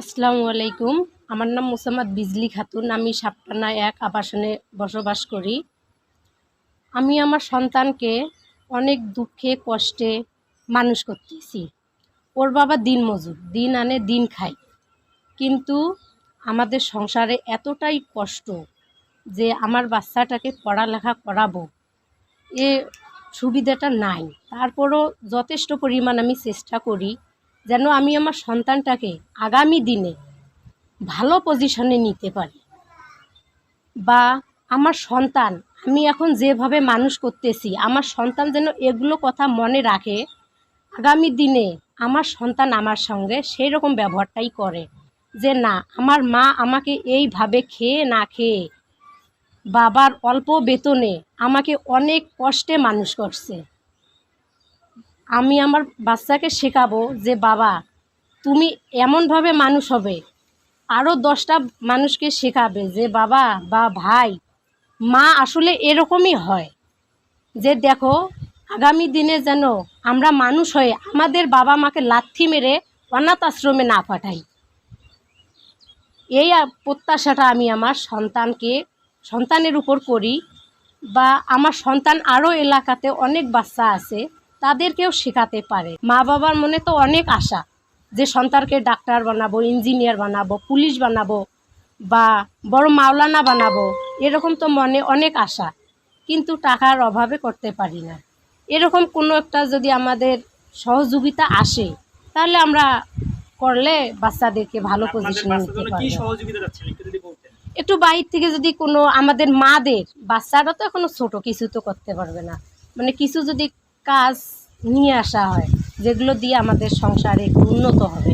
আসসালামু আলাইকুম। আমার নাম মোসাম্মদ বিজলি খাতুন। আমি সাপটানা ১ আবাসনে বসবাস করি। আমি আমার সন্তানকে অনেক দুঃখে কষ্টে মানুষ করতেছি। ওর বাবা দিনমজুর, দিন আনে দিন খায়। কিন্তু আমাদের সংসারে এতটাই কষ্ট যে আমার বাচ্চাটাকে পড়ালেখা করাবো, এ সুবিধাটা নাই। তারপরও যথেষ্ট পরিমাণ আমি চেষ্টা করি যেন আমি আমার সন্তানটাকে আগামী দিনে ভালো পজিশনে নিতে পারি, বা আমার সন্তান আমি এখন যেভাবে মানুষ করতেছি আমার সন্তান যেন এগুলো কথা মনে রাখে, আগামী দিনে আমার সন্তান আমার সঙ্গে সেই রকম ব্যবহারটাই করে যে না, আমার মা আমাকে এইভাবে খেয়ে না খেয়ে বাবার অল্প বেতনে আমাকে অনেক কষ্টে মানুষ করছে। আমি আমার বাচ্চাকে শেখাবো যে বাবা, তুমি এমনভাবে মানুষ হবে, আরও 10টা মানুষকে শেখাবে যে বাবা বা ভাই, মা আসলে এরকমই হয়। যে দেখো, আগামী দিনে যেন আমরা মানুষ হয়ে আমাদের বাবা মাকে লাথি মেরে অনাথ আশ্রমে না পাঠাই। এই প্রত্যাশাটা আমি আমার সন্তানের উপর করি, বা আমার সন্তান আরও এলাকাতে অনেক বাচ্চা আছে তাদেরকেও শেখাতে পারে। মা বাবার মনে তো অনেক আশা যে সন্তানকে ডাক্তার বানাবো, ইঞ্জিনিয়ার বানাবো, পুলিশ বানাবো, বা বড় মাওলানা বানাবো, এরকম তো মনে অনেক আশা, কিন্তু টাকার অভাবে করতে পারি না। এরকম কোনো একটা যদি আমাদের সহযোগিতা আসে তাহলে আমরা করলে বাচ্চাদেরকে ভালো পজিশনে নিতে পারবো। একটু বাইরে থেকে যদি কোনো আমাদের মাদের, বাচ্চারা তো এখনো ছোট, কিছু তো করতে পারবে না, মানে কিছু যদি কাজ নিয়ে আসা হয় যেগুলো দিয়ে আমাদের সংসারে একটু উন্নত হবে।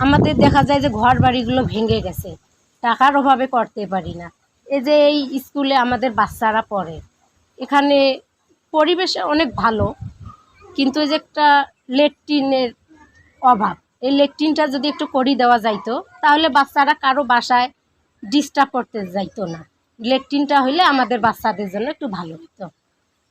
আমাদের দেখা যায় যে ঘর বাড়িগুলো ভেঙে গেছে, টাকার অভাবে করতে পারি না। এই যে এই স্কুলে আমাদের বাচ্চারা পড়ে, এখানে পরিবেশ অনেক ভালো, কিন্তু এই যে একটা ল্যাট্রিনের অভাব, এই ল্যাট্রিনটা যদি একটু করে দেওয়া যাইতো তাহলে বাচ্চারা কারো বাসায় ডিস্টার্ব করতে যাইতো না। ল্যাট্রিনটা হইলে আমাদের বাচ্চাদের জন্য একটু ভালো হতো।